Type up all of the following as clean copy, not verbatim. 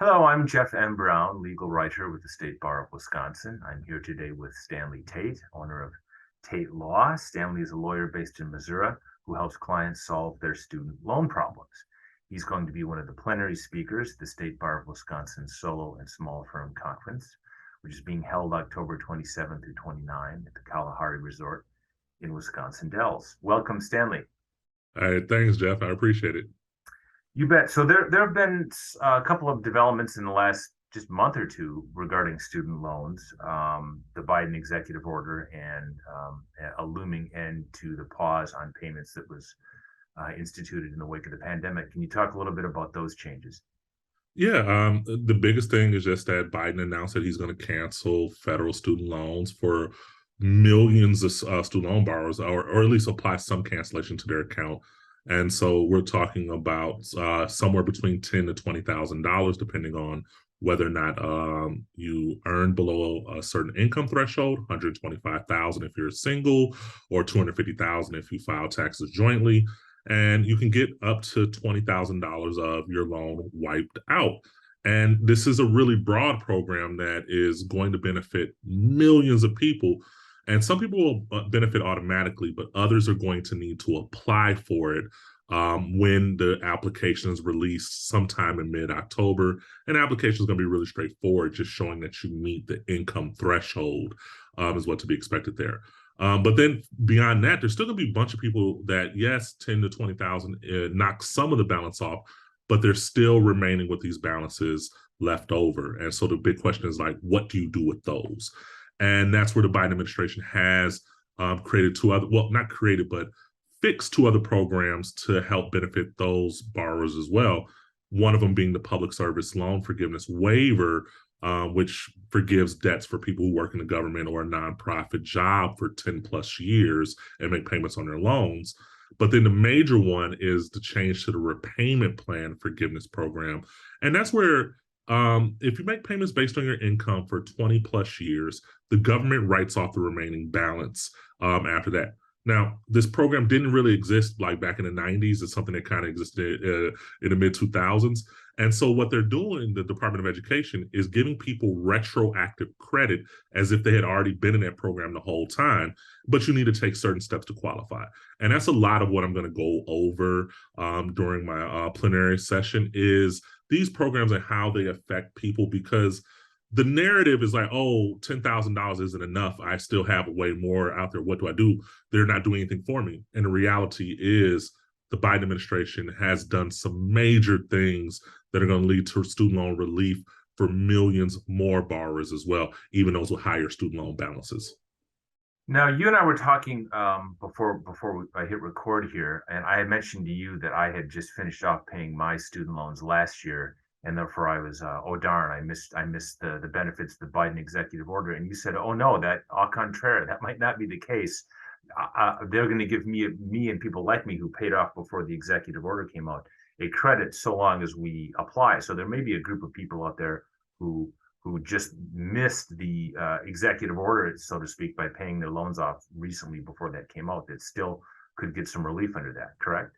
Hello, I'm Jeff M. Brown, legal writer with the State Bar of Wisconsin. I'm here today with Stanley Tate, owner of Tate Law. Stanley is a lawyer based in Missouri who helps clients solve their student loan problems. He's going to be one of the plenary speakers at the State Bar of Wisconsin's Solo and Small Firm Conference, which is being held October 27 through 29 at the Kalahari Resort in Wisconsin Dells. Welcome, Stanley. All right, thanks, Jeff. I appreciate it. You bet. So there have been a couple of developments in the last just month or two regarding student loans, the Biden executive order, and a looming end to the pause on payments that was instituted in the wake of the pandemic. Can you talk a little bit about those changes? Yeah, the biggest thing is just that Biden announced that he's going to cancel federal student loans for millions of student loan borrowers, or at least apply some cancellation to their account. And so we're talking about somewhere between $10,000 to $20,000, depending on whether or not you earn below a certain income threshold, 125,000 if you're single, or 250,000 if you file taxes jointly, and you can get up to $20,000 of your loan wiped out. And this is a really broad program that is going to benefit millions of people. And some people will benefit automatically, but others are going to need to apply for it when the application is released sometime in mid-October. And the application is going to be really straightforward, just showing that you meet the income threshold is what to be expected there. But then beyond that, there's still going to be a bunch of people that, yes, 10 to 20,000 knock some of the balance off, but they're still remaining with these balances left over. And so the big question is like, what do you do with those? And that's where the Biden administration has created two other, well, not created, but fixed two other programs to help benefit those borrowers as well. One of them being the public service loan forgiveness waiver, which forgives debts for people who work in the government or a nonprofit job for 10 plus years and make payments on their loans. But then the major one is the change to the repayment plan forgiveness program. And that's where if you make payments based on your income for 20 plus years, the government writes off the remaining balance after that. Now, this program didn't really exist like back in the 90s. It's something that kind of existed in the mid 2000s. And so what they're doing, the Department of Education, is giving people retroactive credit as if they had already been in that program the whole time, but you need to take certain steps to qualify. And that's a lot of what I'm going to go over during my plenary session is these programs and how they affect people, because the narrative is like, oh, $10,000 isn't enough. I still have way more out there. What do I do? They're not doing anything for me. And the reality is the Biden administration has done some major things that are going to lead to student loan relief for millions more borrowers as well, even those with higher student loan balances. Now, you and I were talking before I hit record here, and I had mentioned to you that I had just finished off paying my student loans last year, and therefore I was oh darn, I missed the benefits of the Biden executive order. And you said, oh no, that au contraire, that might not be the case. They're going to give me and people like me who paid off before the executive order came out a credit so long as we apply. So there may be a group of people out there who just missed the executive order, so to speak, by paying their loans off recently before that came out, that still could get some relief under that, correct?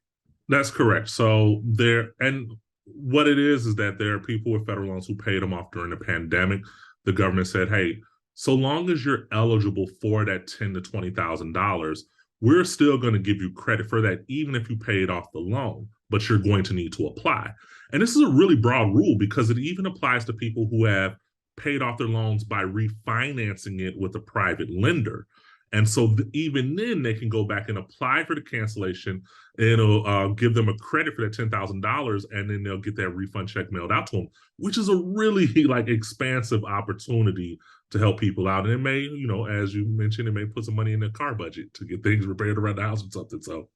That's correct. So there, and what it is that there are people with federal loans who paid them off during the pandemic. The government said, hey, so long as you're eligible for that $10,000 to $20,000, we're still going to give you credit for that, even if you paid off the loan, but you're going to need to apply. And this is a really broad rule because it even applies to people who have paid off their loans by refinancing it with a private lender. And so even then they can go back and apply for the cancellation. It'll give them a credit for that $10,000, and then they'll get that refund check mailed out to them, which is a really like expansive opportunity to help people out. And it may, you know, as you mentioned, it may put some money in their car budget to get things repaired around the house or something. So,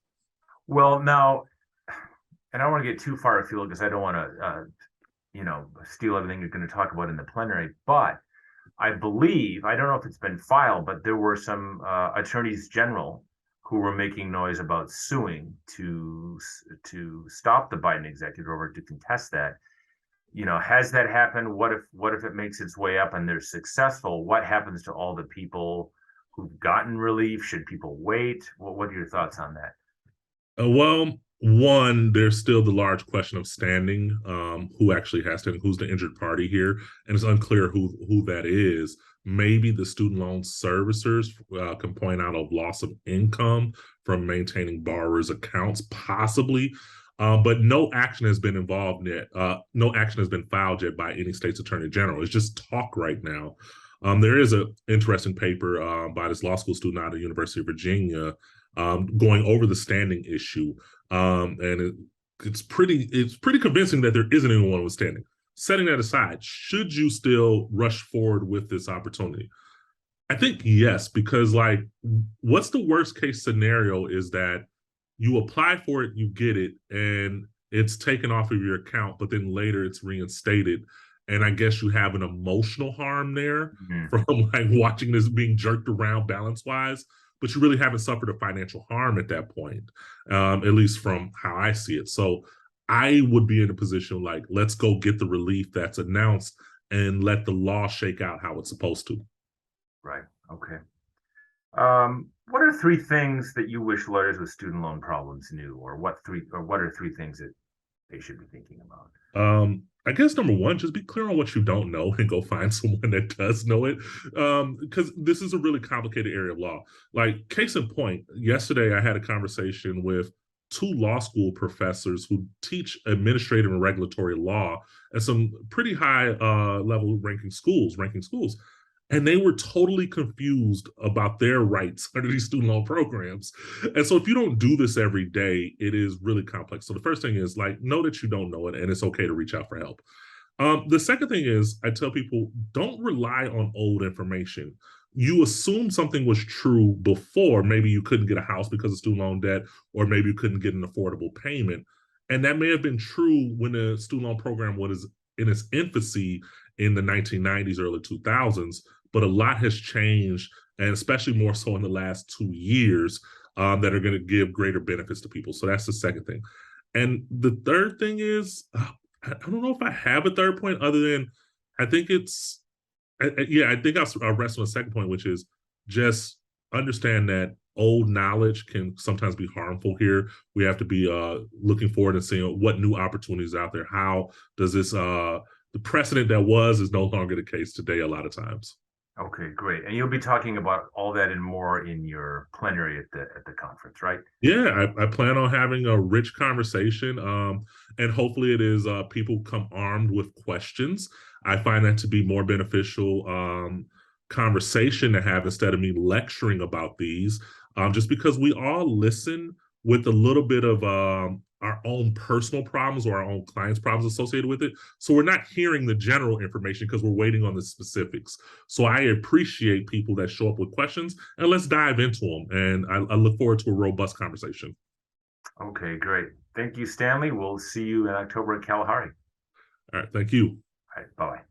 Well, now, and I don't want to get too far afield because I don't want to, steal everything you're going to talk about in the plenary, but I believe, I don't know if it's been filed, but there were some attorneys general who were making noise about suing to stop the Biden executive order, to contest that. Has that happened? What if it makes its way up and they're successful? What happens to all the people who've gotten relief? Should people wait? What are your thoughts on that? well, One, there's still the large question of standing, who actually has standing, who's the injured party here, and it's unclear who that is. Maybe the student loan servicers can point out a loss of income from maintaining borrowers' accounts, possibly, but no action has been involved yet. No action has been filed yet by any state's attorney general. It's just talk right now. There is an interesting paper by this law school student out of the University of Virginia going over the standing issue, and it's pretty convincing that there isn't anyone withstanding. Setting that aside, should you still rush forward with this opportunity? I think yes, because like, what's the worst case scenario is that you apply for it, you get it, and it's taken off of your account, but then later it's reinstated. And I guess you have an emotional harm there from like watching this being jerked around balance wise, but you really haven't suffered a financial harm at that point, at least from how I see it. So I would be in a position like, let's go get the relief that's announced and let the law shake out how it's supposed to. Right. Okay. What are three things that you wish lawyers with student loan problems knew, or what are three things that they should be thinking about? I guess number one, just be clear on what you don't know and go find someone that does know it. Because this is a really complicated area of law. Like, case in point, yesterday I had a conversation with two law school professors who teach administrative and regulatory law at some pretty high level ranking schools. And they were totally confused about their rights under these student loan programs. And so if you don't do this every day, it is really complex. So the first thing is like, know that you don't know it, and it's okay to reach out for help. The second thing is I tell people, don't rely on old information. You assume something was true before. Maybe you couldn't get a house because of student loan debt, or maybe you couldn't get an affordable payment. And that may have been true when the student loan program was in its infancy in the 1990s, early 2000s, but a lot has changed, and especially more so in the last 2 years, that are going to give greater benefits to people. So that's the second thing. And the third thing is, I don't know if I have a third point other than I think it's, I think I'll rest on the second point, which is just understand that old knowledge can sometimes be harmful here. We have to be looking forward and seeing what new opportunities are out there. How does this, the precedent that was is no longer the case today a lot of times. Okay, great. And you'll be talking about all that and more in your plenary at the conference, right? Yeah, I plan on having a rich conversation, and hopefully it is people come armed with questions. I find that to be more beneficial conversation to have instead of me lecturing about these, just because we all listen with a little bit of our own personal problems or our own clients' problems associated with it. So we're not hearing the general information because we're waiting on the specifics. So I appreciate people that show up with questions, and let's dive into them. And I look forward to a robust conversation. Okay, great. Thank you, Stanley. We'll see you in October at Kalahari. All right, thank you. All right, bye-bye.